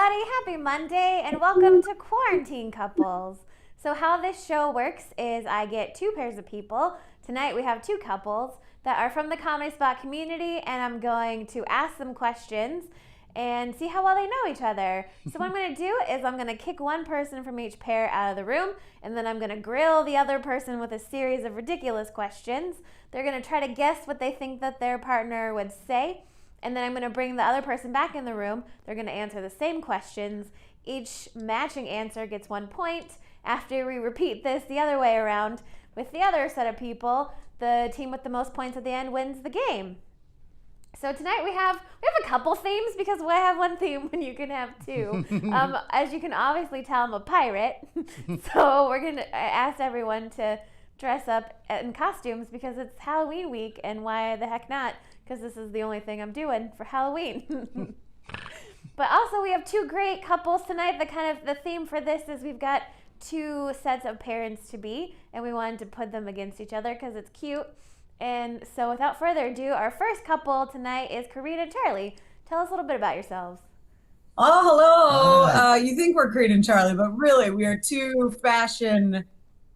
everybody. Happy Monday and welcome to Quarantine Couples. So how this show works is I get two pairs of people. Tonight we have two couples that are from the Comedy Spot community, and I'm going to ask them questions and see how well they know each other. So what I'm going to do is I'm going to kick one person from each pair out of the room, and then I'm going to grill the other person with a series of ridiculous questions. They're going to try to guess what they think that their partner would say, and then I'm going to bring the other person back in the room. They're going to answer the same questions. Each matching answer gets 1 point. After we repeat this the other way around with the other set of people, the team with the most points at the end wins the game. So tonight we have a couple themes because we have one theme when you can have two. As you can obviously tell, I'm a pirate. So I asked everyone to dress up in costumes because it's Halloween week, and why the heck not? Because this is the only thing I'm doing for Halloween. But also we have two great couples tonight. The theme for this is we've got two sets of parents to be, and we wanted to put them against each other because it's cute. And so without further ado, our first couple tonight is Coreen and Charlie. Tell us a little bit about yourselves. Oh, hello. You think we're Coreen and Charlie, but really we are two fashion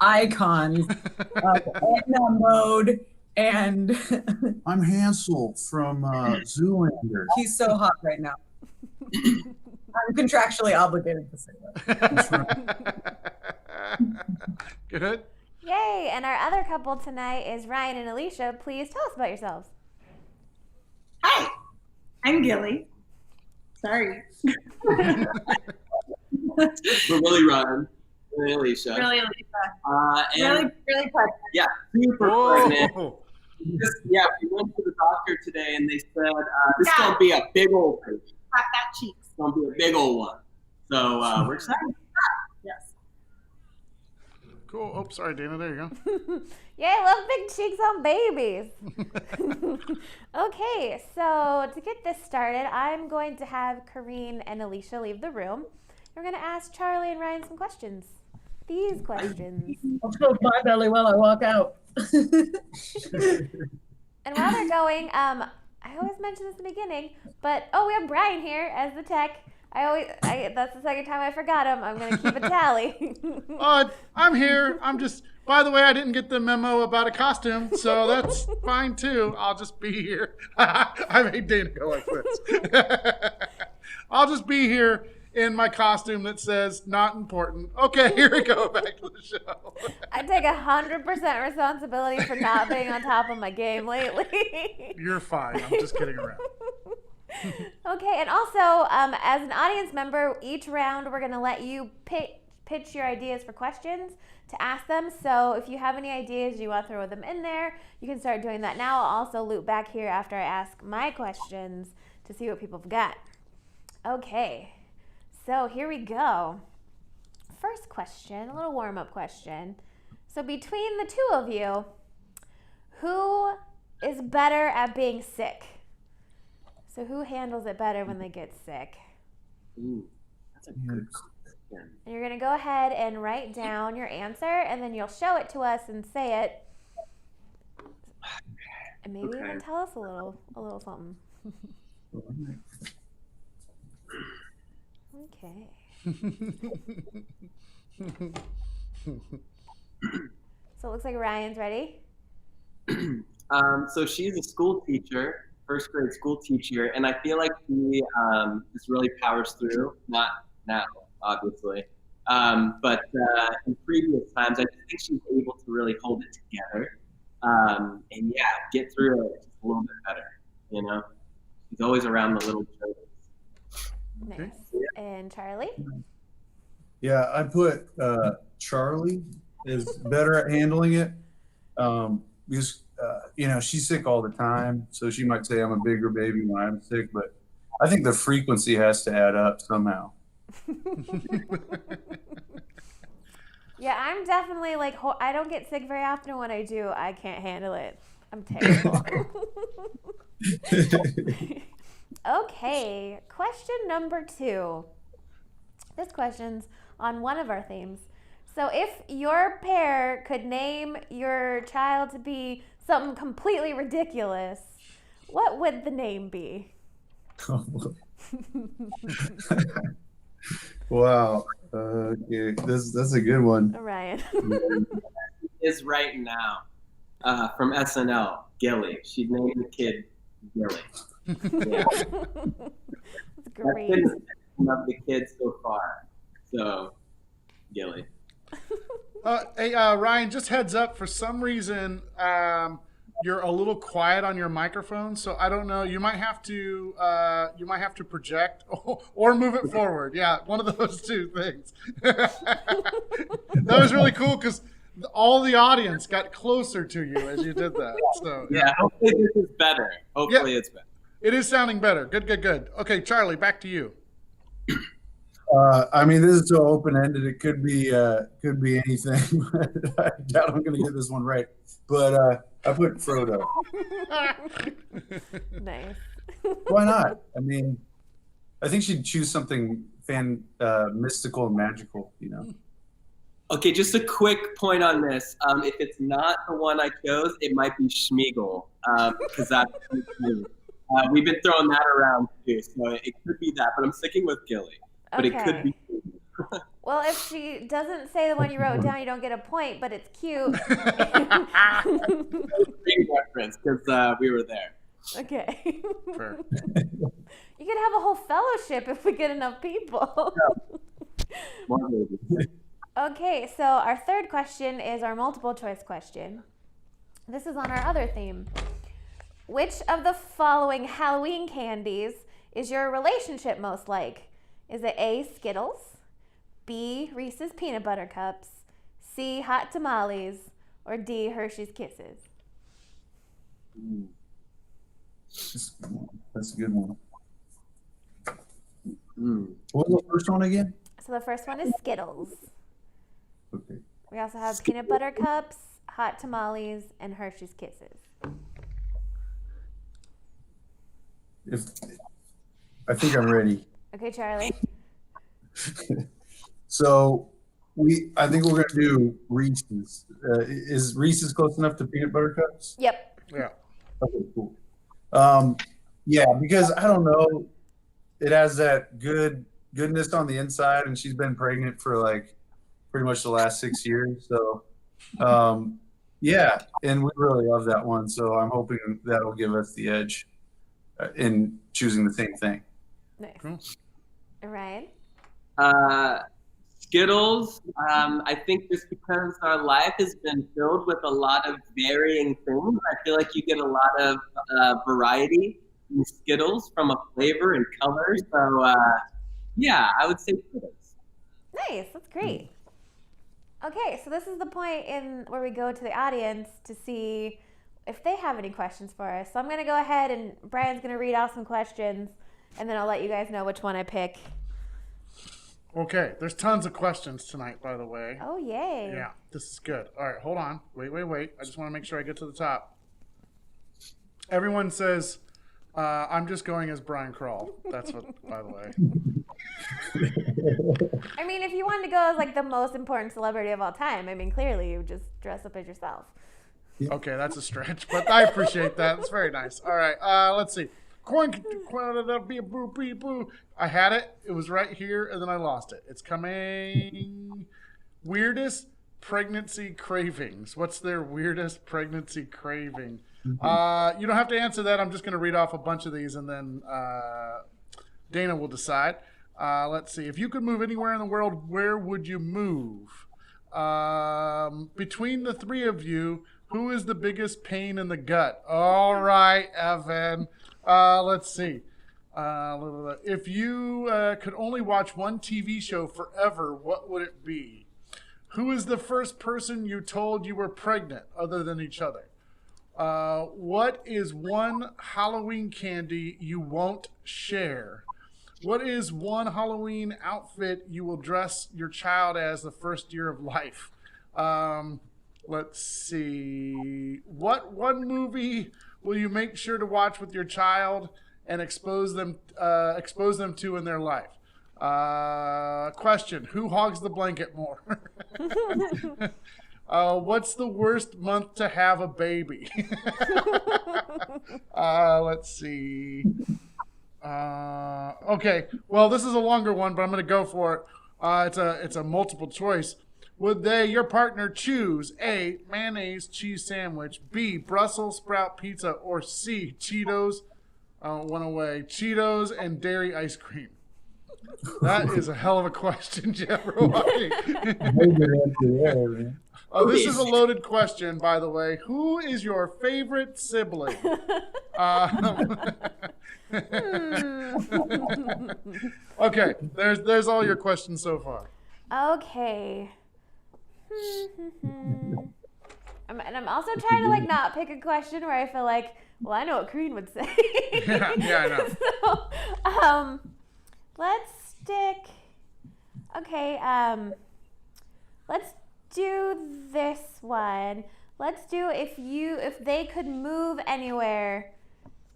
icons of Edna mode. And I'm Hansel from Zoolander. He's so hot right now. I'm contractually obligated to say that. Good. Yay! And our other couple tonight is Ryan and Alicia. Please tell us about yourselves. Hi, I'm Gilly. Sorry. We're really Ryan. Really Alicia. Really, Alicia. And really pregnant. yeah, super pregnant. Yeah, we went to the doctor today and they said this is going to be a big old baby. Pop that cheeks. It's going to be a big old one. So we're excited. Yes. Cool. Oh, sorry, Dana. There you go. Yeah, I love big cheeks on babies. Okay, so to get this started, I'm going to have Coreen and Alicia leave the room. We're going to ask Charlie and Ryan some questions. These questions. I'll stroke my belly while I walk out. And while they're going, I always mention this in the beginning, but we have Brian here as the tech. That's the second time I forgot him. I'm going to keep a tally. I'm here. By the way, I didn't get the memo about a costume, so that's fine too. I'll just be here. I made Dana go like this. I'll just be here in my costume that says not important. Okay, here we go, back to the show. I take 100% responsibility for not being on top of my game lately. You're fine. I'm just kidding around. Okay, and also, as an audience member, each round we're going to let you pitch your ideas for questions to ask them. So if you have any ideas, you want to throw them in there, you can start doing that now. I'll also loop back here after I ask my questions to see what people have got. Okay, so here we go. First question, a little warm-up question. So between the two of you, who is better at being sick? So who handles it better when they get sick? Ooh, that's a good question. And you're going to go ahead and write down your answer, and then you'll show it to us and say it. And maybe even tell us a little something. Okay. So it looks like Ryan's ready. So she's a school teacher, first grade school teacher, and I feel like she just really powers through. Not now, obviously, but in previous times, I just think she's able to really hold it together, and yeah, get through it just a little bit better. You know, she's always around the little children. Nice. And Charlie? Yeah, I put Charlie is better at handling it because she's sick all the time, so she might say I'm a bigger baby when I'm sick, but I think the frequency has to add up somehow. Yeah, I'm definitely I don't get sick very often. When I do, I can't handle it. I'm terrible. Okay, question number 2. This question's on one of our themes. So if your pair could name your child to be something completely ridiculous, what would the name be? Wow. Okay, that's a good one. Ryan. Is right now from SNL, Gilly. She named the kid Gilly. Yeah. That's That's great. been the name of the kid so far. So, Gilly. Hey, Ryan, just heads up. For some reason, you're a little quiet on your microphone, so I don't know. You might have to project or move it forward. Yeah, one of those two things. That was really cool because all the audience got closer to you as you did that. So Yeah, hopefully this is better. Hopefully it's better. it is sounding better. Good. Okay, Charlie, back to you. I mean, this is so open-ended. It could be anything. I doubt I'm going to get this one right. But I put Frodo. Nice. Why not? I mean, I think she'd choose something mystical and magical. Okay, just a quick point on this. If it's not the one I chose, it might be Schmeagol, because that's we've been throwing that around too, so it could be that. But I'm sticking with Gilly. But it could be. Well, if she doesn't say the one you wrote down, you don't get a point, but it's cute. Great reference, because we were there. Okay. Fair. You could have a whole fellowship if we get enough people. More movies. Okay, so our third question is our multiple choice question. This is on our other theme. Which of the following Halloween candies is your relationship most like? Is it A, Skittles, B, Reese's Peanut Butter Cups, C, Hot Tamales, or D, Hershey's Kisses? That's a good one. Mm. What was the first one again? So the first one is Skittles. Okay. We also have Peanut Butter Cups, Hot Tamales, and Hershey's Kisses. I think I'm ready. Okay, Charlie. So I think we're gonna do Reese's. Is Reese's close enough to peanut butter cups? Yep. Yeah. Okay, cool. Yeah, because I don't know, it has that goodness on the inside, and she's been pregnant for like pretty much the last 6 years. So, yeah, and we really love that one. So I'm hoping that'll give us the edge in choosing the same thing. Nice. Cool. Ryan? Skittles, I think just because our life has been filled with a lot of varying things, I feel like you get a lot of variety in Skittles from a flavor and color. So, yeah, I would say Skittles. Nice. That's great. Okay, so this is the point in where we go to the audience to see if they have any questions for us. So I'm going to go ahead and Brian's going to read out some questions, and then I'll let you guys know which one I pick. Okay, there's tons of questions tonight, by the way. Oh, yay. Yeah, this is good. All right, hold on. Wait. I just want to make sure I get to the top. Everyone says, I'm just going as Brian Crawl. That's what, by the way. I mean, if you wanted to go as like the most important celebrity of all time, I mean, clearly you would just dress up as yourself. Okay, that's a stretch, but I appreciate that. It's very nice. All right, let's see. Boo. I had it. It was right here, and then I lost it. It's coming. Weirdest pregnancy cravings. What's their weirdest pregnancy craving? You don't have to answer that. I'm just going to read off a bunch of these, and then Dana will decide. Let's see. If you could move anywhere in the world, where would you move? Between the three of you, who is the biggest pain in the gut? All right, Evan. Let's see. If you could only watch one TV show forever, what would it be? Who is the first person you told you were pregnant other than each other? What is one Halloween candy you won't share? What is one Halloween outfit you will dress your child as the first year of life? Let's see. What one movie will you make sure to watch with your child and expose them to in their life? Question: who hogs the blanket more? What's the worst month to have a baby? Let's see. Okay. Well, this is a longer one, but I'm going to go for it. It's a multiple choice. Would your partner, choose A, mayonnaise cheese sandwich, B, Brussels sprout pizza, or C, Cheetos, one away, Cheetos and dairy ice cream? That is a hell of a question, Jeff. This is a loaded question, by the way. Who is your favorite sibling? Okay, there's all your questions so far. Okay. I'm also trying to like not pick a question where I feel like, well, I know what Coreen would say. Yeah, I know. So, let's stick. Okay, let's do this one. Let's do if they could move anywhere.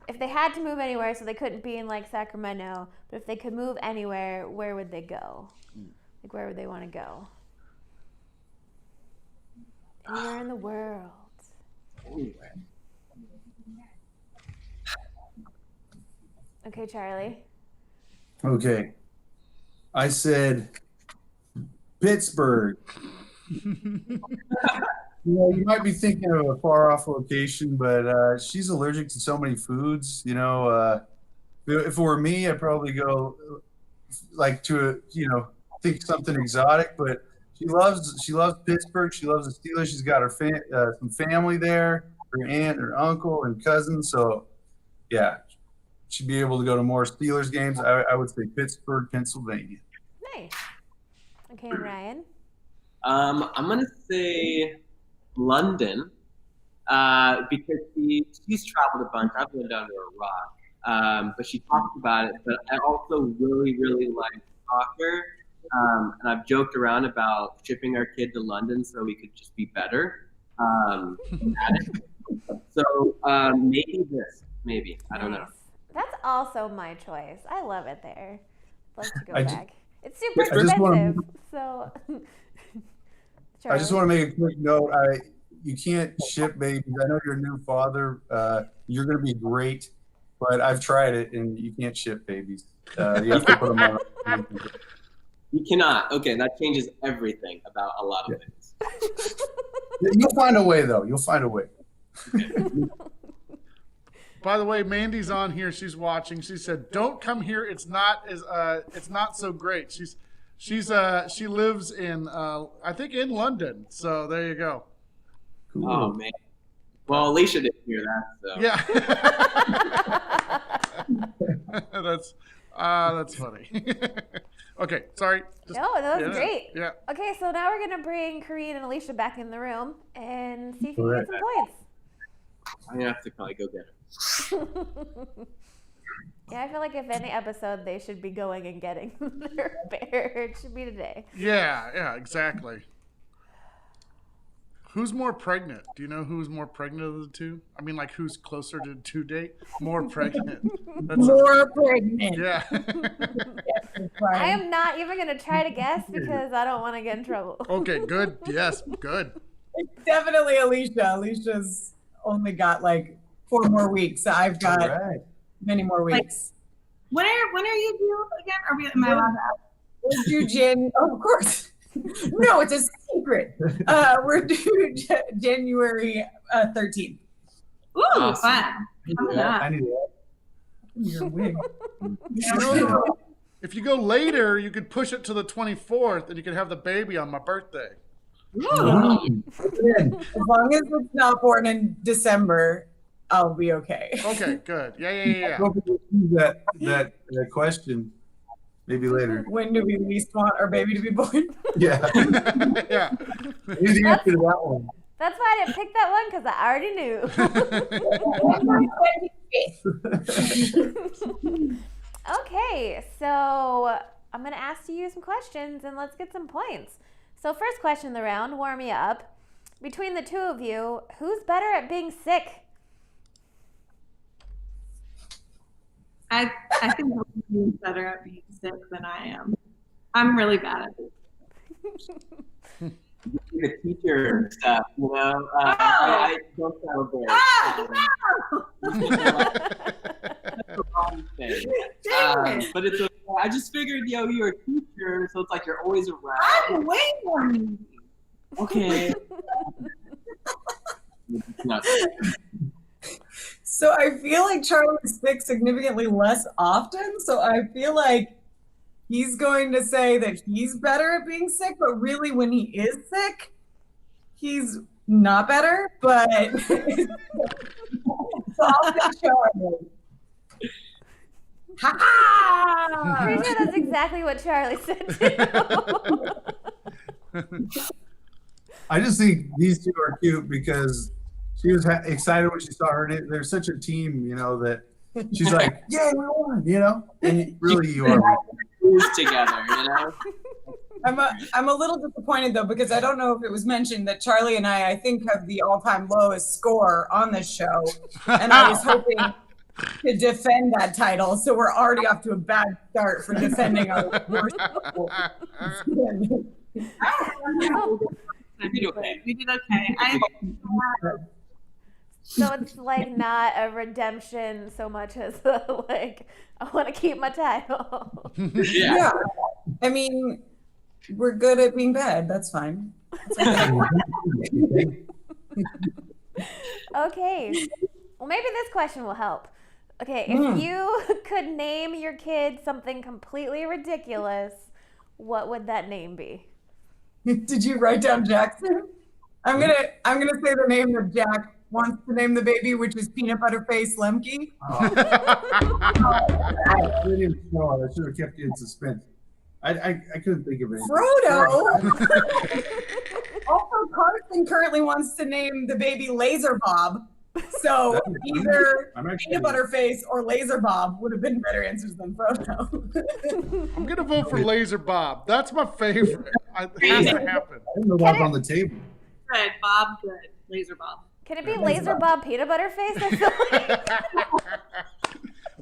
If they had to move anywhere, so they couldn't be in like Sacramento, but if they could move anywhere, where would they go? Like, where would they want to go? Anywhere in the world. Anywhere. Okay, Charlie. Okay. I said Pittsburgh. You might be thinking of a far off location, but she's allergic to so many foods. If it were me, I'd probably go like think something exotic. But she loves Pittsburgh. She loves the Steelers. She's got her some family there, her aunt, her uncle, and cousins. So, yeah, she'd be able to go to more Steelers games. I would say Pittsburgh, Pennsylvania. Nice. Okay, and Ryan. I'm gonna say London because she's traveled a bunch. I've been down to a rock, but she talked about it. But I also really, really like soccer, and I've joked around about shipping our kid to London so we could just be better at it. So maybe I don't know. That's also my choice. I love it there. Love to go I back. It's super I just wanna- expensive, so. I just want to make a quick note. You can't ship babies. I know you're a new father. You're going to be great, but I've tried it, and you can't ship babies. You have to put them on. You cannot. Okay, that changes everything about a lot of things. You'll find a way, though. You'll find a way. By the way, Mandy's on here. She's watching. She said, "Don't come here. It's not so great." She lives in I think in London. So there you go. Cool. Oh man. Well, Alicia didn't hear that. So. Yeah. That's funny. Okay, sorry. No, that was great. Yeah. Okay, so now we're gonna bring Coreen and Alicia back in the room and see if you can get some points. I'm gonna have to probably go get her. Yeah, I feel like if any episode they should be going and getting their bear, it should be today. Yeah, exactly. Who's more pregnant? Do you know who's more pregnant of the two? I mean, like, who's closer to due date? More pregnant. More pregnant. Yeah. I am not even going to try to guess because I don't want to get in trouble. Okay, good. Yes, good. It's definitely Alicia. Alicia's only got like 4 more weeks. I've got many more weeks. When are you due again? Am I allowed to ask? We're due of course. No, it's a secret. We're due January 13th. Ooh, Awesome. fun. I need that. Your wig. If you go later, you could push it to the 24th, and you could have the baby on my birthday. Ooh. As long as it's not born in December, I'll be okay. Okay, good. Yeah. That question maybe later. When do we least want our baby to be born? Yeah. Yeah. Here's the answer to that one. That's why I didn't pick that one because I already knew. Okay, so I'm going to ask you some questions and let's get some points. So first question of the round, warm you up. Between the two of you, who's better at being sick? I think he's better at being sick than I am. I'm really bad at it. The teacher stuff, I don't sound good. Oh, no! That's the wrong thing. But it's okay. I just figured, you're a teacher, so it's like you're always around. I'm way more needy. Okay. So I feel like Charlie's sick significantly less often. So I feel like he's going to say that he's better at being sick, but really when he is sick, he's not better. But so I'll say Charlie. Ha ha! Pretty sure that's exactly what Charlie said too. I just think these two are cute because she was excited when she saw her. They're such a team, that she's like, "Yeah, we won," And really, you are. Together, I'm a little disappointed though because I don't know if it was mentioned that Charlie and I think have the all-time lowest score on this show, and I was hoping to defend that title. So we're already off to a bad start for defending our worst. We did okay. So it's like not a redemption so much as like I want to keep my title. Yeah. I mean, we're good at being bad. That's fine. Okay. Well, maybe this question will help. Okay, if you could name your kid something completely ridiculous, what would that name be? Did you write down Jackson? I'm gonna say the name that Jack wants to name the baby, which is Peanut Butter Face Lemcke. I didn't know. I should have kept you in suspense. I couldn't think of it. Frodo. Also, Carson currently wants to name the baby Laser Bob. So either Peanut Butter Face or Laser Bob would have been better answers than Frodo. I'm gonna vote for Laser Bob. That's my favorite. It has to happen. I didn't know what's on the table. Good, Bob. Good, Laser Bob. Can it be Laser Bob Peanut Butter Face? I feel like.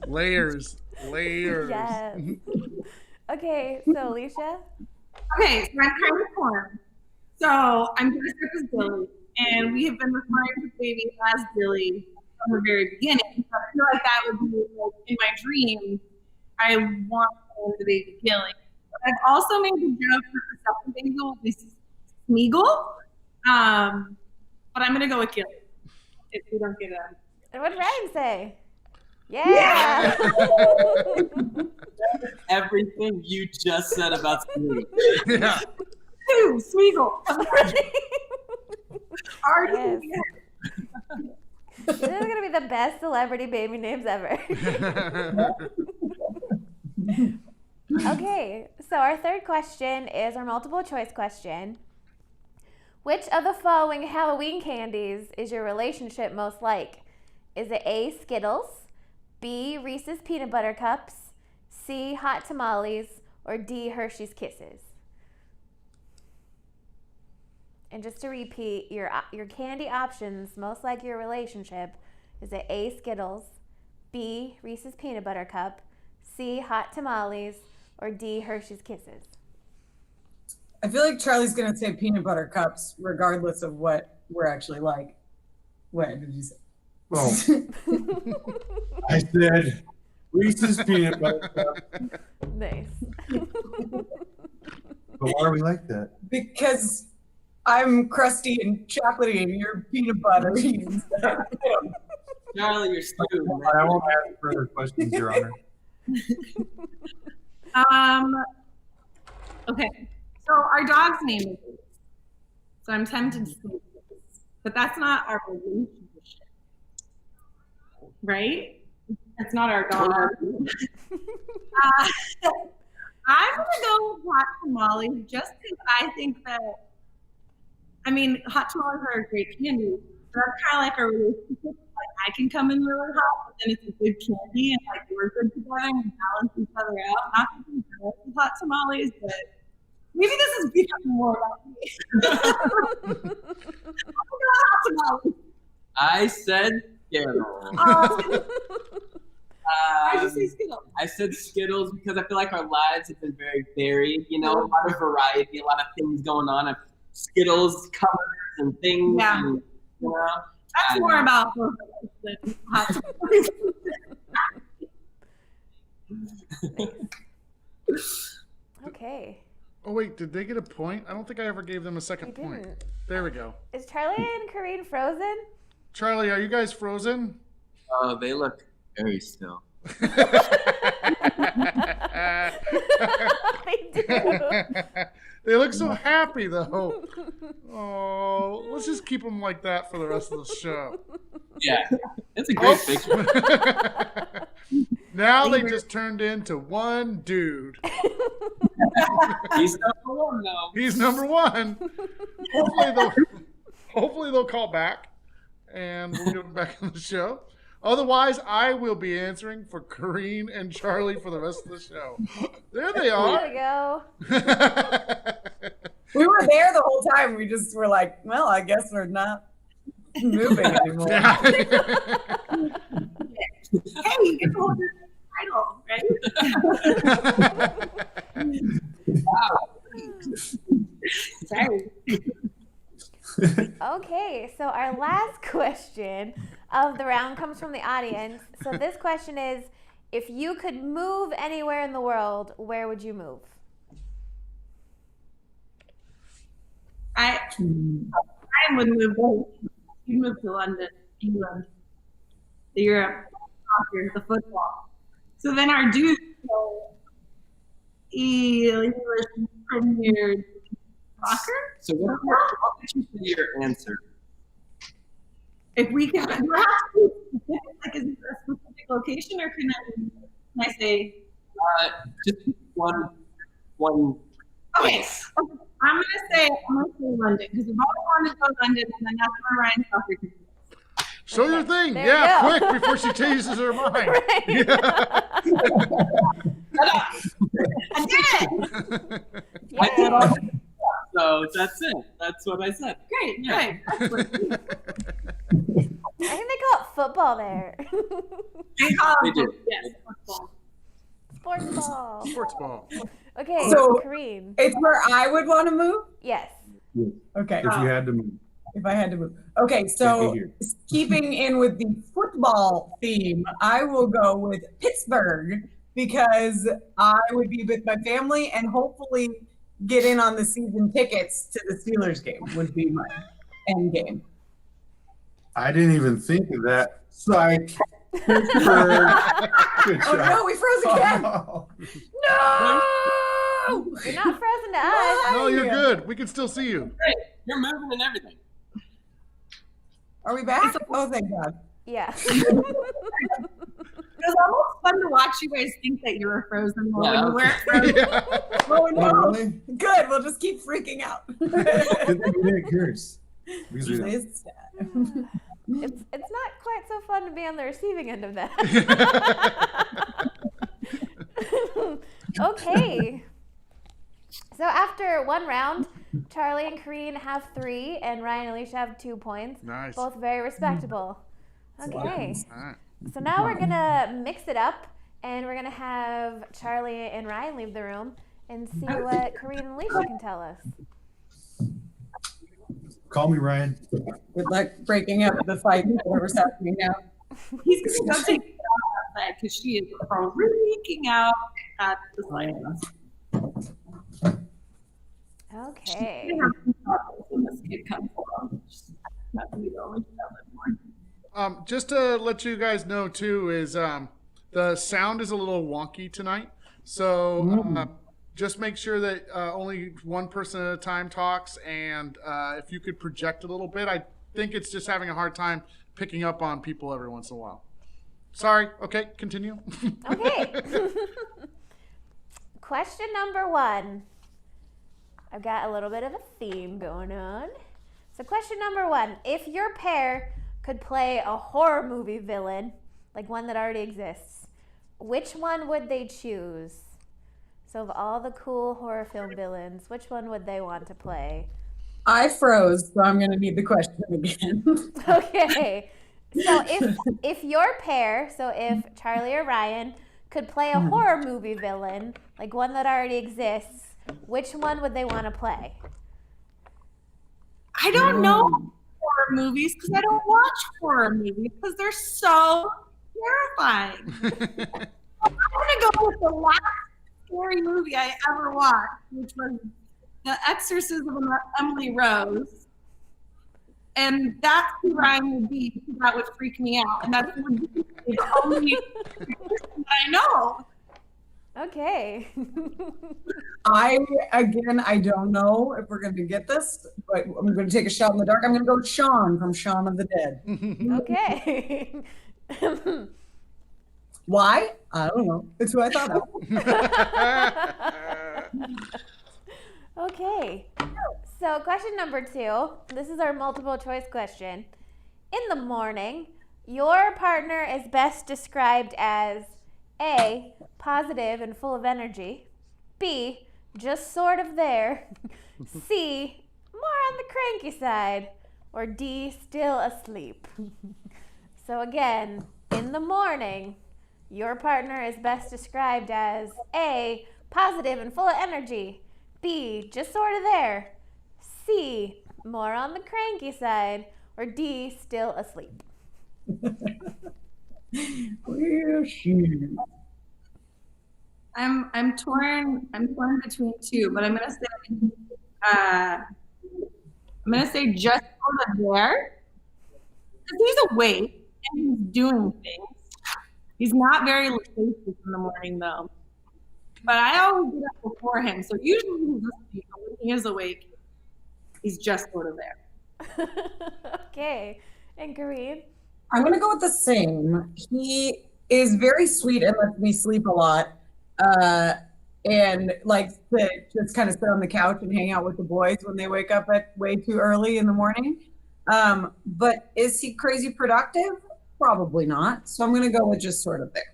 Layers. Yes. Okay, so Alicia? Okay, so I'm kind of torn. So I'm dressed up as Billy, and we have been referring to the baby as Billy from the very beginning. So I feel like that would be like in my dream. I want to name the baby Gilly. But I've also made the joke that the second baby will be Smeagol. But I'm gonna go with Gilly if we don't get it. And what did Ryan say? Yeah. Everything you just said about Smeagol. Yeah. Smeagol. Yes. This is gonna be the best celebrity baby names ever. Okay, so our third question is our multiple choice question. Which of the following Halloween candies is your relationship most like? Is it A, Skittles, B, Reese's Peanut Butter Cups, C, Hot Tamales, or D, Hershey's Kisses? And just to repeat, your candy options most like your relationship is it A, Skittles, B, Reese's Peanut Butter Cup, C, Hot Tamales, or D, Hershey's Kisses? I feel like Charlie's gonna say peanut butter cups, regardless of what we're actually like. What did you say? Well, I said Reese's Peanut Butter Cup. Nice. But why are we like that? Because I'm crusty and chocolatey and you're peanut buttery. Charlie, you're stupid. I won't ask further questions, Your Honor. Okay. So our dog's name is Luke. So I'm tempted to say this, but that's not our relationship, right? That's not our dog. I'm gonna go with hot tamales just because I think that. I mean, hot tamales are a great candy. But that's kind of like a relationship. Like I can come in really hot, but then it's a good candy, and like we're good together and we balance each other out. Not to be jealous of hot tamales, but. Maybe this is becoming more about me. I said Skittles. Why'd you say Skittles? I said Skittles because I feel like our lives have been very varied. A lot of variety, a lot of things going on. Skittles, colors, and things. Yeah. And, That's more about both of us than hot tamales. Okay. Oh wait, did they get a point? I don't think I ever gave them a second You point. didn't. There we go. Is Charlie and Coreen frozen? Charlie, are you guys frozen? Oh, they look very still. They do. They look so happy though. Oh, let's just keep them like that for the rest of the show. Yeah, it's a great picture. Now they just turned into one dude. He's number one though. He's number one. Hopefully they'll call back and we'll get them back on the show. Otherwise, I will be answering for Coreen and Charlie for the rest of the show. There they There are. we go. We were there the whole time. We just were like, well, I guess we're not moving anymore. Hey, you get to hold your title, right? Sorry. Okay, so our last question of the round comes from the audience. So this question is, if you could move anywhere in the world, where would you move? I would move. You'd move to London, England, the Europe, soccer, the football. So then our dudes go English Premier Soccer. So what would you say your answer? If we can, like, is it a specific location, or can I say? Just one Okay, place. I'm gonna say London, because we've all wanted to go to London, and then that's where Ryan's soccer team is. Show your thing. There Yeah, you go. quick before she changes her mind. Right. I did it! I did Yeah. all- So that's it. That's what I said. Great, Yeah. great. Excellent. I think they call it football there. They call They it do. yes, football. Sports ball. Sports ball. Okay, So- Coreen. It's where I would want to move. Yes. Okay. If you had to move. If I had to move. Okay, so here. keeping in with the football theme, I will go with Pittsburgh because I would be with my family and hopefully get in on the season tickets to the Steelers game would be my end game. I didn't even think of that. Psych. Pittsburgh. Good Oh job. no, we froze again. Oh. No! You're not frozen to us. No, you're good. We can still see you. You're moving and everything. Are we back? Oh, thank God. Yeah. It was almost fun to watch you guys think that you were frozen when Yeah. you weren't frozen. Yeah. Oh Oh, no. really? Good. We'll just keep freaking out. Good thing you didn't curse. Because we don't. It's- It's not quite so fun to be on the receiving end of that. Okay. So after one round, Charlie and Coreen have 3, and Ryan and Alicia have 2 points. Nice. Both very respectable. Okay. All right. So now we're gonna mix it up, and we're gonna have Charlie and Ryan leave the room and see what Coreen and Alicia can tell us. Call me Ryan. Good luck breaking up the fight, whatever's happening now. He's going to go take it outside because she is freaking out at the sight of us. Okay. We have some troubles when this kid comes along. She's not going to be the only child anymore. Just to let you guys know too is the sound is a little wonky tonight, so just make sure that only one person at a time talks, and if you could project a little bit. I think it's just having a hard time picking up on people every once in a while. Sorry. Okay, continue. Okay. Question number 1. I've got a little bit of a theme going on. So question number 1. If your pair could play a horror movie villain, like one that already exists, which one would they choose? So of all the cool horror film villains, which one would they want to play? I froze, so I'm going to need the question again. Okay. So if your pair, so if Charlie or Ryan could play a horror movie villain, like one that already exists, which one would they want to play? I don't know horror movies because I don't watch horror movies because they're so terrifying. I'm gonna go with the last scary movie I ever watched, which was The Exorcism of Emily Rose. And that's who Ryan would be, because that would freak me out. And that's the only person that I know. Okay. I don't know if we're going to get this, but I'm going to take a shot in the dark. I'm going to go with Shaun from Shaun of the Dead. Okay. Why? I don't know. It's who I thought of. Okay. So question number 2. This is our multiple choice question. In the morning, your partner is best described as A, positive and full of energy, B, just sort of there, C, more on the cranky side, or D, still asleep. So again, in the morning, your partner is best described as A, positive and full of energy, B, just sort of there, C, more on the cranky side, or D, still asleep. Well, shoot. I'm torn between two, but I'm gonna say just sort of there. Because he's awake and he's doing things. He's not very loquacious in the morning though. But I always get up before him, so usually he's asleep, but when he is awake, he's just sort of there. Okay. And Coreen? I'm going to go with the same. He is very sweet and lets me sleep a lot. And likes to just kind of sit on the couch and hang out with the boys when they wake up at way too early in the morning. But is he crazy productive? Probably not. So I'm going to go with just sort of there.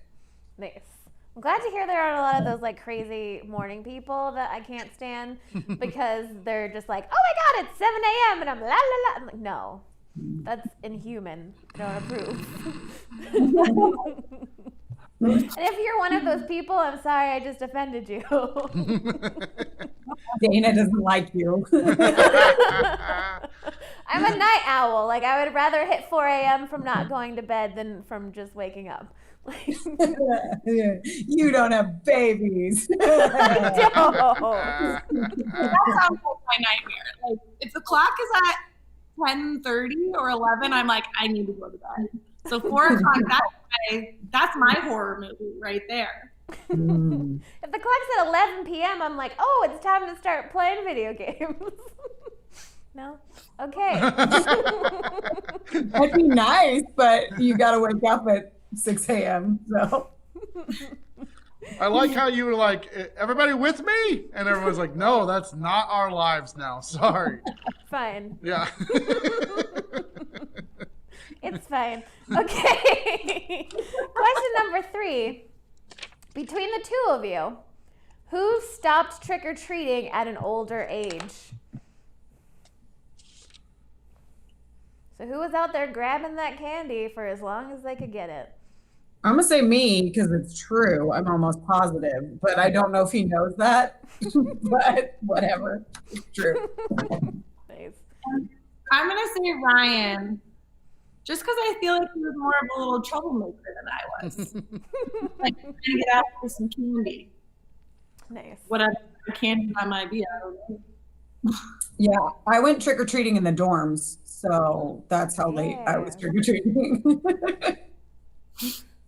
Nice. I'm glad to hear there aren't a lot of those like crazy morning people that I can't stand because they're just like, oh my God, it's 7 a.m. and I'm la la la. I'm like, no, that's inhuman. I don't approve. And if you're one of those people, I'm sorry, I just offended you. Dana doesn't like you. I'm a night owl. Like, I would rather hit 4 a.m. from not going to bed than from just waking up. You don't have babies. I don't. That sounds like my nightmare. Like if the clock is at 10:30 or 11, I'm like, I need to go to bed. So 4 o'clock, that's my horror movie right there. If the clock's at 11 p.m., I'm like, oh, it's time to start playing video games. No? Okay. That'd be nice, but you got to wake up at 6 a.m. So I like how you were like, everybody with me? And everyone's like, no, that's not our lives now. Sorry. Fine. Yeah. It's fine. Okay. Question number 3. Between the two of you, who stopped trick-or-treating at an older age? So who was out there grabbing that candy for as long as they could get it? I'm going to say me because it's true. I'm almost positive, but I don't know if he knows that. But whatever. It's true. Nice. I'm gonna say Ryan, just because I feel like he was more of a little troublemaker than I was. Like trying to get out for some candy. Nice. Whatever candy that might be, I don't know. Yeah, I went trick-or-treating in the dorms, so that's how late I was trick-or-treating.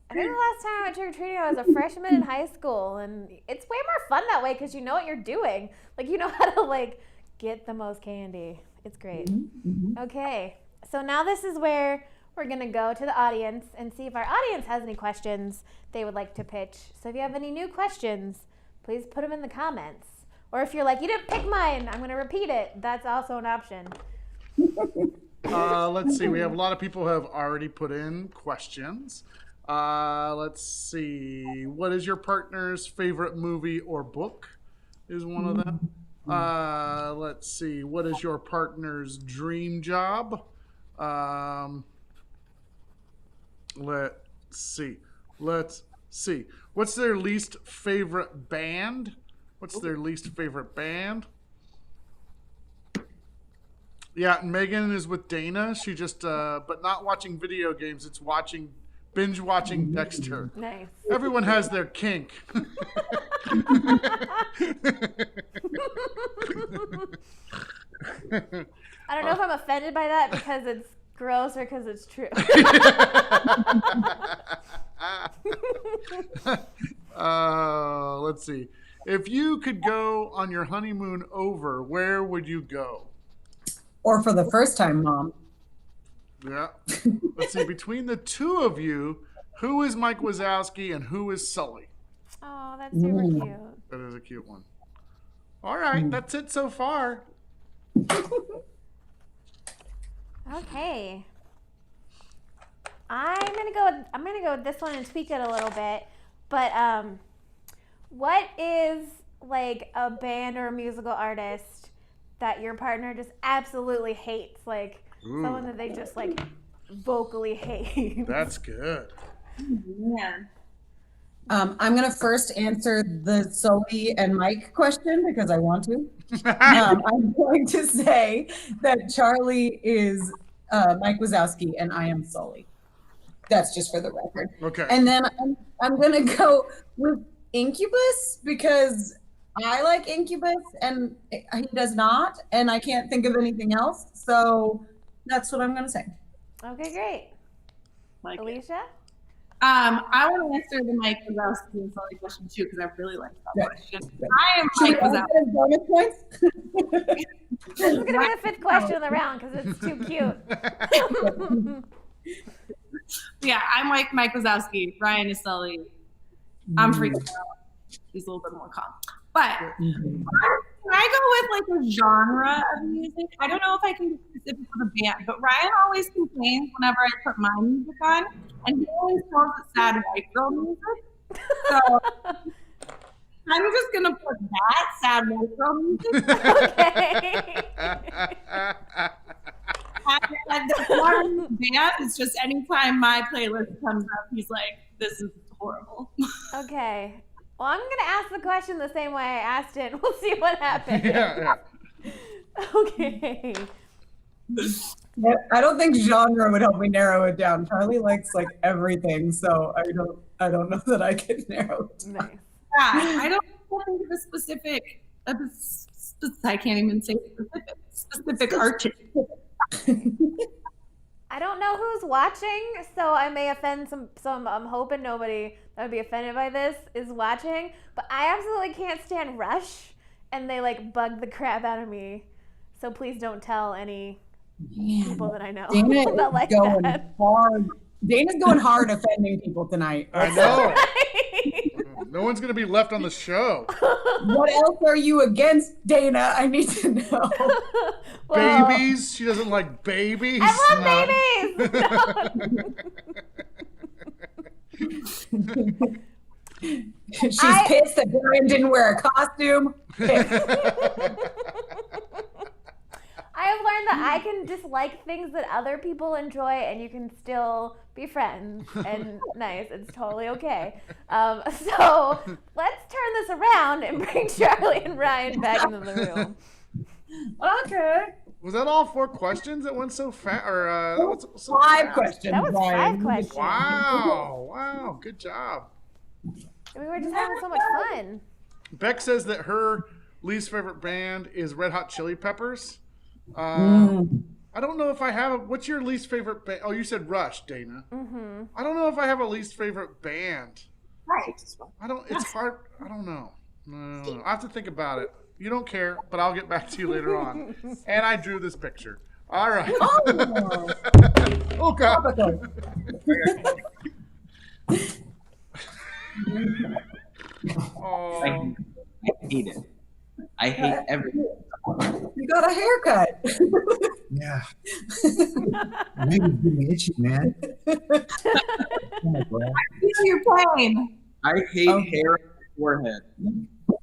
I think the last time I went trick-or-treating, I was a freshman in high school, and it's way more fun that way because you know what you're doing. Like, you know how to, like, get the most candy. It's great. Mm-hmm. Okay, so now this is where we're going to go to the audience and see if our audience has any questions they would like to pitch. So if you have any new questions, please put them in the comments. Or if you're like, you didn't pick mine, I'm going to repeat it. That's also an option. Let's see. We have a lot of people who have already put in questions. Let's see. What is your partner's favorite movie or book? Is one of them. Let's see. What is your partner's dream job? Let's see. What's their least favorite band? Yeah, Megan is with Dana. She just, but not watching video games. It's watching binge watching Dexter. Nice. Everyone has their kink. I don't know if I'm offended by that because it's gross or because it's true. Let's see. If you could go on your honeymoon over, where would you go? Or for the first time, Mom. Yeah. Let's see. Between the two of you, who is Mike Wazowski and who is Sully? Oh, that's super cute. That is a cute one. All right, that's it so far. Okay. I'm gonna go with this one and tweak it a little bit. But what is like a band or a musical artist that your partner just absolutely hates? Like someone that they just like vocally hate. That's good. Yeah. I'm going to first answer the Sully and Mike question because I want to. I'm going to say that Charlie is Mike Wazowski and I am Sully. That's just for the record. Okay. And then I'm going to go with Incubus because I like Incubus and he does not, and I can't think of anything else. So that's what I'm going to say. Okay, great. Like it. Alicia? I want to answer the Mike Wazowski and Sully question too because I really like that question. I am Should Mike we all Wazowski. get bonus points? This is going to be the fifth question of the round because it's too cute. Yeah, I'm like Mike Wazowski. Ryan is Sully. I'm freaking out. He's a little bit more calm. But can I go with like a genre of music? I don't know if I can be specific for the band, but Ryan always complains whenever I put my music on, and he always calls it sad white girl music. So I'm just gonna put that sad white girl music. Okay. And the part of the band is just anytime my playlist comes up, he's like, "This is horrible." Okay. Well, I'm going to ask the question the same way I asked it. We'll see what happens. Yeah. Okay. I don't think genre would help me narrow it down. Charlie likes like everything, so I don't know that I can narrow it down. Nice. Yeah, I don't think of a specific. I can't even say specific artist. I don't know who's watching, so I may offend some. I'm hoping nobody that would be offended by this is watching. But I absolutely can't stand Rush, and they like bug the crap out of me. So please don't tell any people that I know Dana that is like going that. hard. Dana's going hard offending people tonight. I know. Right? No one's going to be left on the show. What else are you against, Dana? I need to know. Well, Babies. She doesn't like babies. I love babies. No. She's pissed that Brian didn't wear a costume. I have learned that I can dislike things that other people enjoy, and you can still be friends and nice. It's totally okay. So let's turn this around and bring Charlie and Ryan back into the room. Okay. Was that all 4 questions that went so fast? Or that was so 5 fast? questions. That was Brian. 5 questions. Wow. Good job. We were just having so much fun. Beck says that her least favorite band is Red Hot Chili Peppers. I don't know if I have what's your least favorite band? Oh, you said Rush, Dana. Mm-hmm. I don't know if I have a least favorite band. Right. It's hard. I don't know. No. I have to think about it. You don't care, but I'll get back to you later on. And I drew this picture. All right. Oh. Oh, God. Oh. I hate it. I hate everything. You got a haircut. Yeah. Maybe it's getting itchy, man. Oh my God. Feel your pain. I hate hair on my forehead.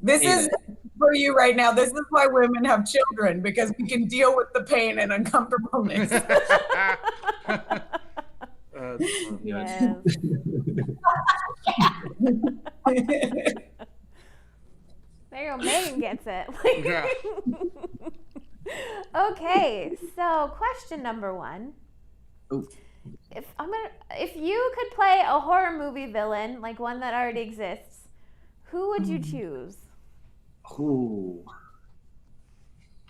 This Hate is it. for you right now. This is why women have children, because we can deal with the pain and uncomfortableness. Yes. There you go. Megan gets it. Yeah. Okay, so question number 1 Ooh. if you could play a horror movie villain, like one that already exists, who would you choose? Ooh.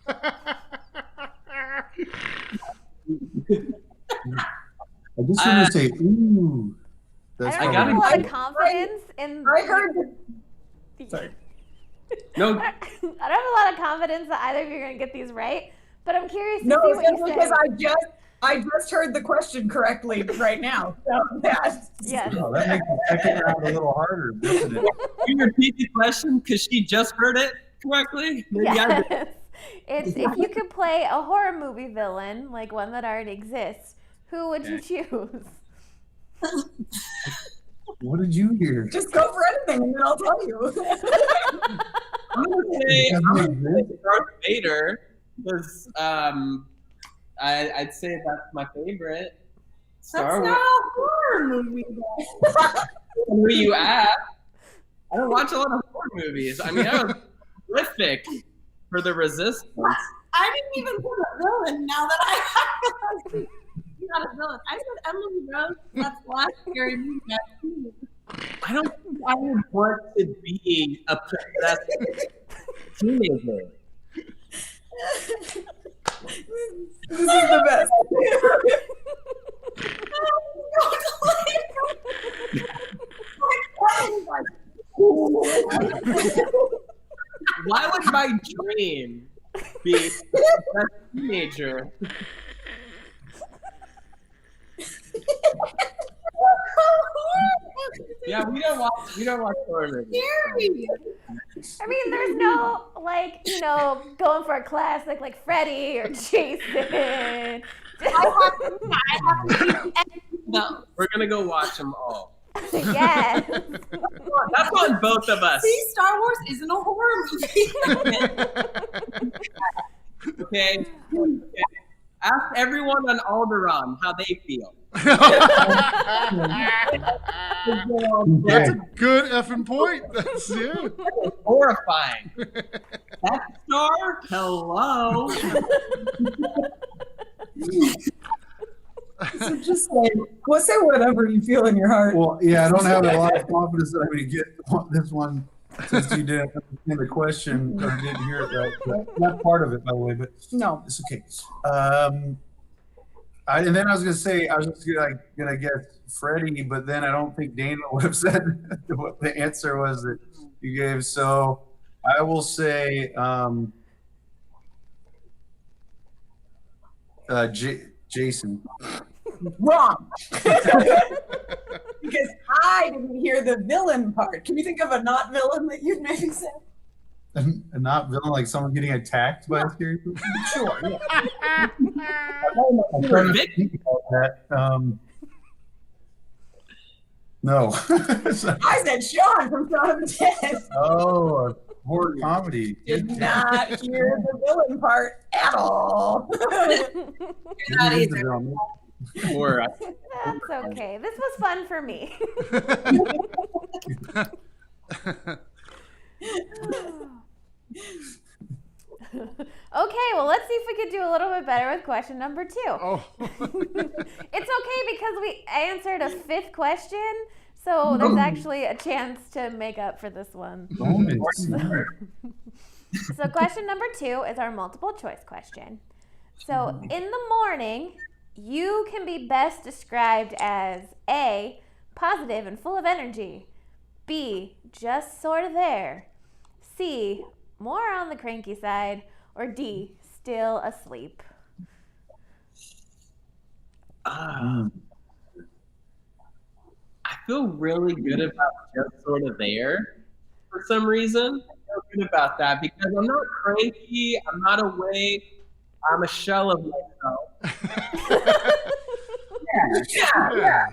I just want to say, ooh. I That's don't gotta have a lot go- of confidence in. I heard. Sorry. No, I don't have a lot of confidence that either of you are going to get these right, but I'm curious to No, see what you simply say. because I just heard the question correctly right now. So that's Yes. Oh, that makes the second round a little harder, doesn't it? can you repeat the question because she just heard it correctly? Maybe I did. Yes. It's if you could play a horror movie villain, like one that already exists, who would you choose? What did you hear? just go for anything, and then I'll tell you. I'm gonna say Darth Vader because I'd say that's my favorite. Star That's Wars. not a horror movie, though. Who you ask? I don't watch a lot of horror movies. I mean, I was prolific for the Resistance. I didn't even put a villain now that I have not a villain. I said Emily Rose. That's the last scary movie I've seen. I don't think I would want to be a possessed teenager. This is the best. Why would my dream be a teenager? Yeah, we don't watch horror movies. I mean, there's no, like, going for a classic like Freddy or Jason. No. We're gonna go watch them all. Yes. That's on both of us. See, Star Wars isn't a horror movie. Okay. Ask everyone on Alderaan how they feel. That's a good effing point. That's yeah. Horrifying. That star? Hello. So just say, well, say whatever you feel in your heart. Well, yeah, I don't have a lot of confidence that I'm going to get this one since you didn't understand the question or didn't hear it right. But not part of it, by the way, but No. it's okay. And then I was going to say, I was just going to guess Freddie, but then I don't think Dana would have said what the answer was that you gave. So I will say Jason. Wrong. Because I didn't hear the villain part. Can you think of a not villain that you'd maybe say? And not villain, like someone getting attacked by a scary person? Sure. Yeah. I'm trying to think about that. No. I said Sean from Shaun of the Dead. Oh, a horror comedy. Did not hear the villain part at all. Not either. Or That's okay. This was fun for me. Okay, well, let's see if we could do a little bit better with question number 2. Oh. It's okay because we answered a 5th question, so there's actually a chance to make up for this one. So question number 2 is our multiple choice question. So in the morning, you can be best described as A, positive and full of energy, B, just sort of there, C, more on the cranky side, or D, still asleep. I feel really good about just sort of there for some reason. I feel good about that because I'm not cranky, I'm not awake, I'm a shell of myself. Yeah.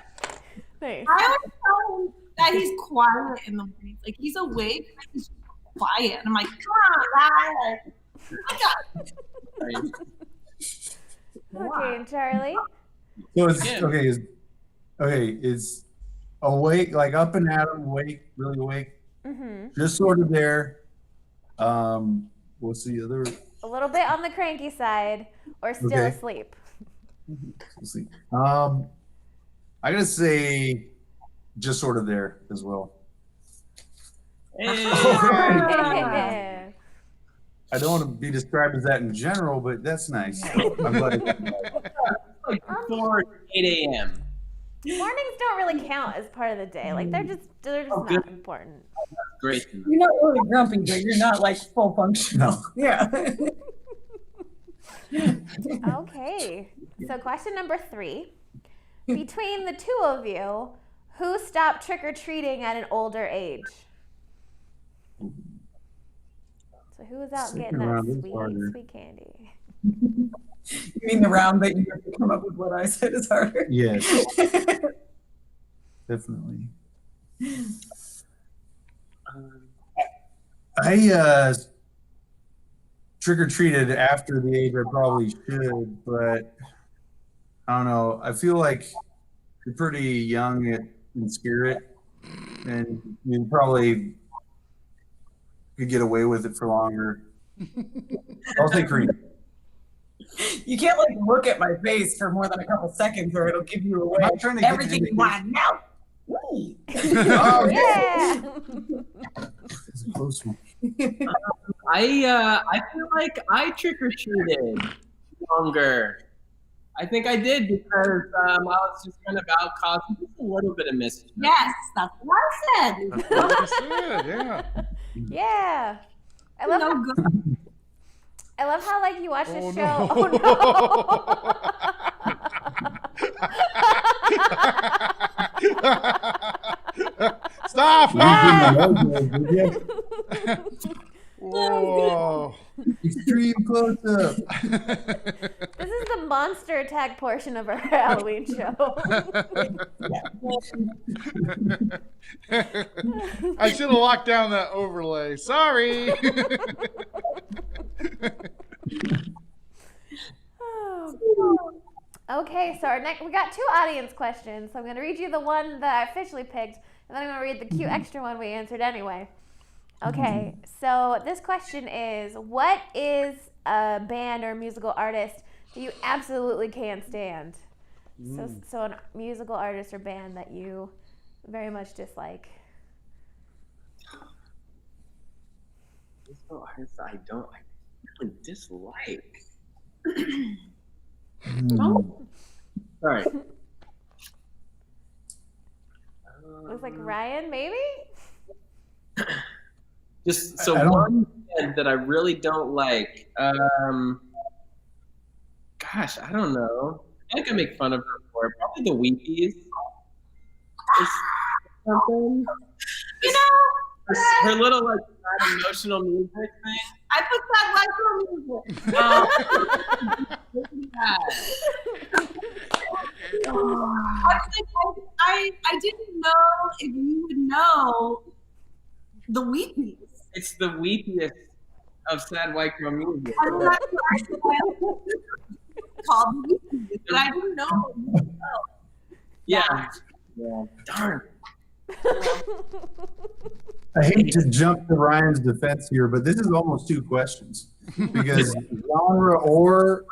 Nice. I always tell him that he's quiet in the morning. Like, he's awake, but he's quiet. And I'm like, come on, guys. I got it. Okay, and Charlie? So it's Yeah. okay. It's awake, like up and at 'em, awake, really awake. Mm-hmm. Just sort of there. What's the other? A little bit on the cranky side, or still Okay. asleep. Let's see. I gotta say, just sort of there as well. Yeah. I don't want to be described as that in general, but that's nice. So I'm glad. Like before 8 a.m. Mornings don't really count as part of the day. Like they're just not important. Great. You're not really grumpy, but you're not like full functional. Yeah. Okay. So question number 3. Between the two of you, who stopped trick-or-treating at an older age? So who was out Second getting round that is harder. sweet candy? You mean the round that you have to come up with what I said is harder? Yes, definitely. I trick-or-treated after the age I probably should, but I don't know. I feel like you're pretty young in spirit, and you probably could get away with it for longer. I'll say Coreen. You can't like look at my face for more than a couple seconds or it'll give you away I'm not trying to get everything you want to know. Ooh. Oh, Yeah. It's a close one. I feel like I trick-or-treated longer. I think I did because I was just kind of out causing just a little bit of mischief. Yes, that's what I said. That's what I said, yeah. Yeah. I love how like you watch this Oh, show. no. Stop! Whoa. Extreme close up. This is the monster attack portion of our Halloween show. I should have locked down that overlay. Sorry. Okay, so we got 2 audience questions. So I'm going to read you the one that I officially picked, and then I'm going to read the cute extra one we answered anyway. Okay, so this question is, what is a band or musical artist that you absolutely can't stand? So a musical artist or band that you very much dislike. Musical artists I really dislike. Sorry. Looks like Ryan, maybe? Just so I don't- one band that I really don't like. Gosh, I don't know. I think I make fun of her for it. Probably the Weepies. Something. You know, Her little like sad emotional music thing. I put that like on music. I didn't know if you would know the Weepies. It's the weepiest of sad white girl music. I'm not sure called the Weepies, but I didn't know. Yeah. Yeah. Darn. I hate to jump to Ryan's defense here, but this is almost 2 questions because genre or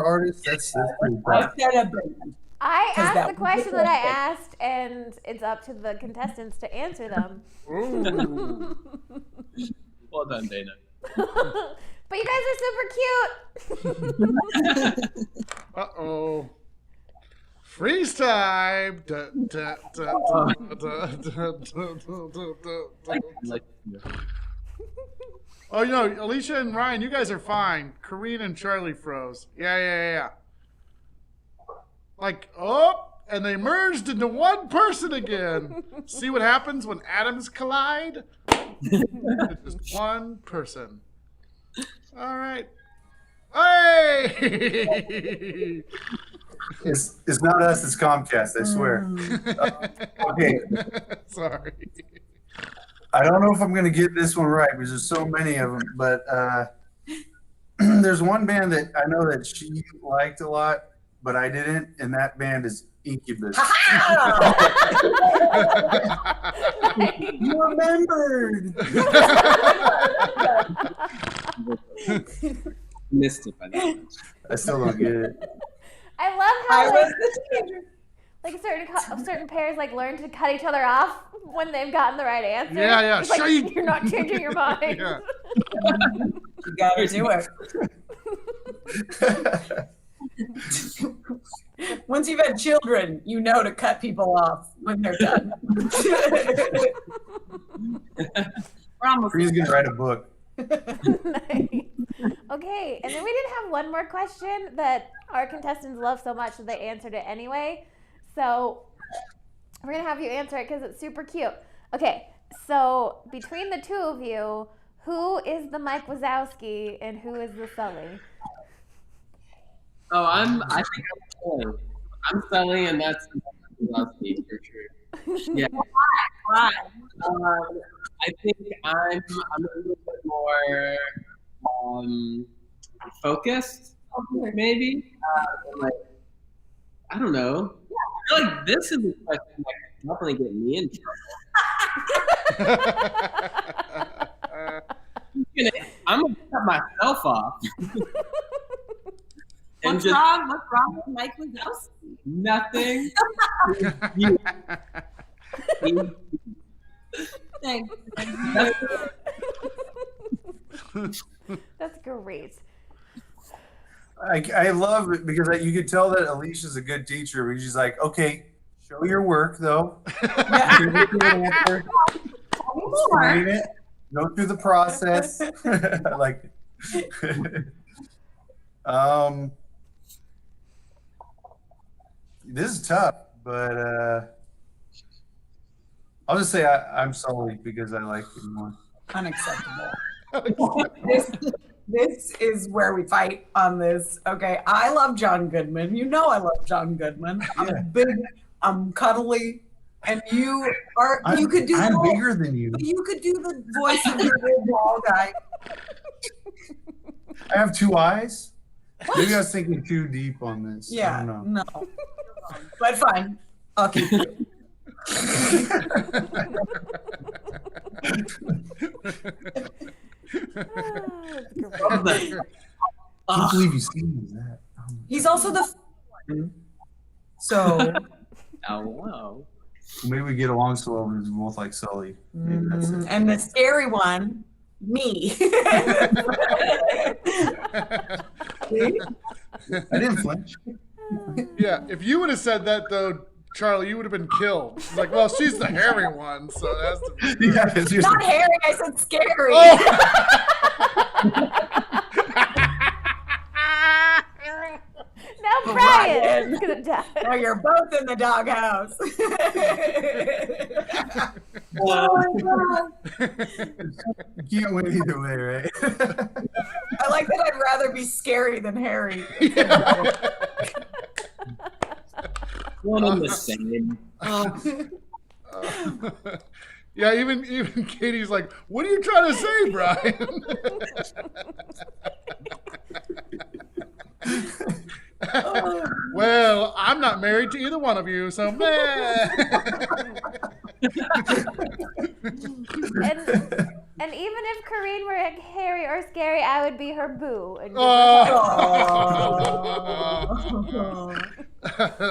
artist. That's pretty I tough. said a band. I 'Cause asked that the was question the that I question. asked, and it's up to the contestants to answer them. Ooh. Well done, Dana. But you guys are super cute. Uh-oh. Freeze time. Da, da, da, da, da, da. Like, Oh, Alicia and Ryan, you guys are fine. Coreen and Charlie froze. Yeah. Like, and they merged into one person again. See what happens when atoms collide? It's just one person. All right. Hey! It's not us. It's Comcast. I swear. Okay. Sorry. I don't know if I'm going to get this one right because there's so many of them, but there's one band that I know that she liked a lot, but I didn't, and that band is Incubus. You remembered. missed it by that much. I still don't get it. I love I how was the teenager. like certain pairs like learn to cut each other off when they've gotten the right answer. Yeah. It's like, you're not changing your mind. Yeah. You gotta do it. Once you've had children, you know to cut people off when they're done. We're almost He's gonna write a book. Nice. Okay, and then we did have one more question that our contestants love so much that they answered it anyway. So we're gonna have you answer it because it's super cute. Okay, so between the two of you, who is the Mike Wazowski and who is the Sully? Oh, I think I'm Sully. I'm Sully, and that's Wazowski for sure. Yeah. Why? I think I'm a little bit more focused, maybe. Like, I don't know. I feel like this is a question that could definitely get me in trouble. I'm gonna cut myself off. What's wrong? What's wrong with Mike Wazowski? Nothing. Thanks. That's great. I love it because you could tell that Alicia's a good teacher. Because she's like, okay, show your work though. Explain it. Go through the process. I like it. This is tough, but I'll just say I'm Sully because I like it more. Unacceptable. This is where we fight on this. Okay, I love John Goodman. You know I love John Goodman. I'm cuddly, and you could do. I'm bigger than you. You could do the voice of the big ball guy. I have two eyes. Maybe I was thinking too deep on this. Yeah, I don't know. no. But fine, I'll keep it. I can't believe you seen that. He's also the one. So Oh wow. Maybe we get along so well because we both like Sully. Maybe that's it. and the scary one, me. I didn't flinch. Yeah, if you would have said that though, Charlie, you would have been killed. She's like, well, she's the hairy one, so that's the Yeah, it's just Not hairy, I said scary. Oh! Now Brian's gonna die. Now you're both in the doghouse. Oh my God. You can't win either way, right? I like that I'd rather be scary than hairy. One and the same. Yeah, even Katie's like, what are you trying to say, Brian? Well, I'm not married to either one of you, so meh. And even if Coreen were hairy or scary, I would be her boo. And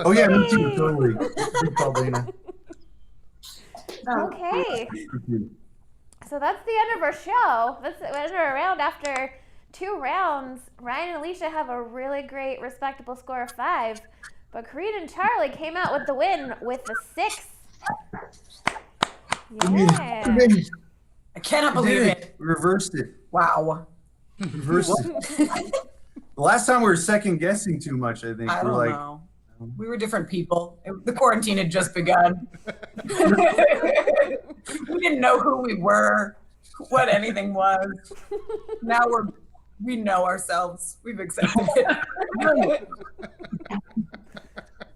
Oh yeah, me too, totally. Good call, Dana. Okay, so that's the end of our show. That's the end of our round. After 2 rounds, Ryan and Alicia have a really great, respectable score of 5. But Coreen and Charlie came out with the win with a 6. Yeah. I cannot believe it. We reversed it. Wow. Reversed it. The last time we were second guessing too much, I think. I We're don't like, know. We were different people. The quarantine had just begun. We didn't know who we were, what anything was. Now we know ourselves. We've accepted it.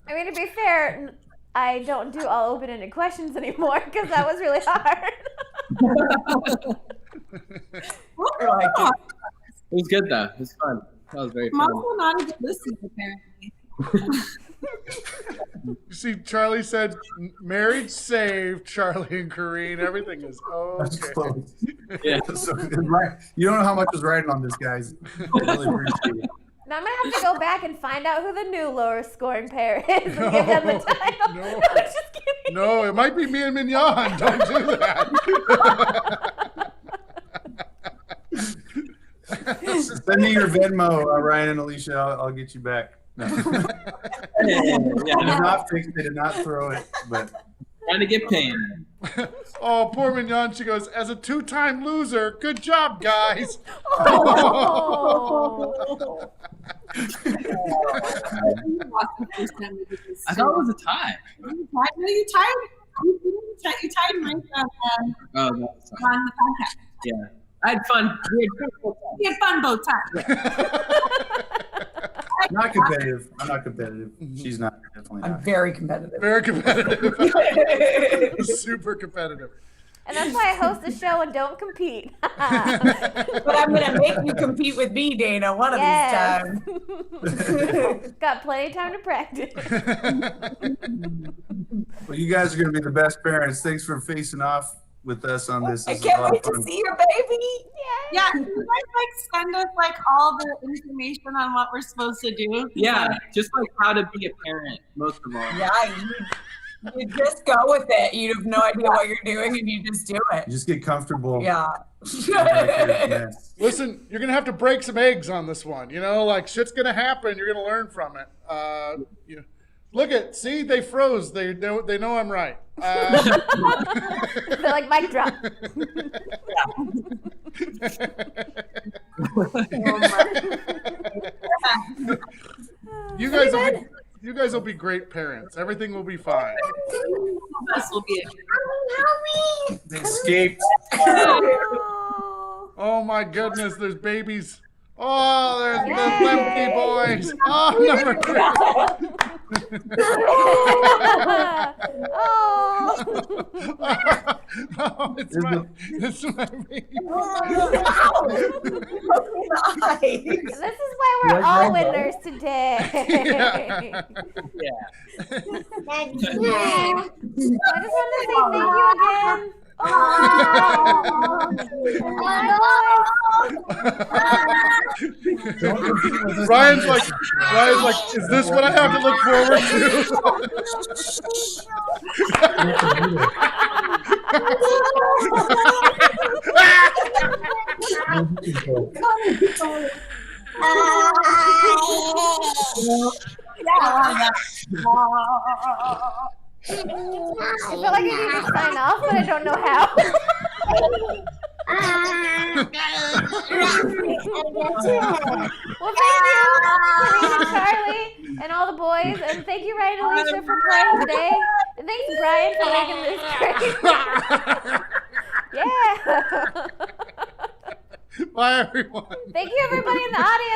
I mean, to be fair, I don't do all open-ended questions anymore because that was really hard. We're like, It was good though. It was fun. That was very I'm fun. also not a good listener, apparently. You see, Charlie said, marriage saved Charlie and Coreen. Everything is that's okay. close. Yeah. So, right. You don't know how much was riding on this, guys. I really appreciate it. Now I'm gonna have to go back and find out who the new lowest scoring pair is and give them the title. No. Just kidding. No, it might be me and Mignon. Don't do that. Send me your Venmo, Ryan and Alicia. I'll get you back. No. I did not fix it, did not throw it, but Trying to get paid. Oh, poor Mignon. She goes, as a 2-time loser, good job, guys. Oh. I thought it was a tie. You tied my Oh, no, sorry. on the podcast. Yeah. I had fun. We had fun both times. I'm not competitive. I'm not competitive. She's not, definitely I'm not. very competitive. Very competitive. Super competitive. And that's why I host the show and don't compete. But I'm going to make you compete with me, Dana, one of these times. Got plenty of time to practice. Well, you guys are going to be the best parents. Thanks for facing off with us on this. I This is a can't lot wait of to fun. see your baby. Yeah, can you guys send us all the information on what we're supposed to do? Yeah, just like how to be a parent, most of all. Yeah, you just go with it. You have no idea what you're doing, and you just do it. You just get comfortable. Yeah. Yes. Listen, you're going to have to break some eggs on this one. You know, like shit's going to happen. You're going to learn from it. Look see, they froze. They know I'm right. They're like mic drop. You guys will be great parents. Everything will be fine. Us will be They escaped. Oh. Oh my goodness, there's babies. Oh, there's the Lemcke boys. Oh, number 3. Oh. Oh, it's my baby. This is why we're all winners today. Yeah. I just want to say thank you again. Oh. Ryan's like, is this what I have to look forward I feel like I need to sign off, but I don't know how. Well, thank you, Coreen and Charlie, and all the boys, and thank you, Ryan and Alicia, for playing today. And thanks, Brian, for making this great. Yeah. to? Bye, everyone. Thank you, everybody in the audience.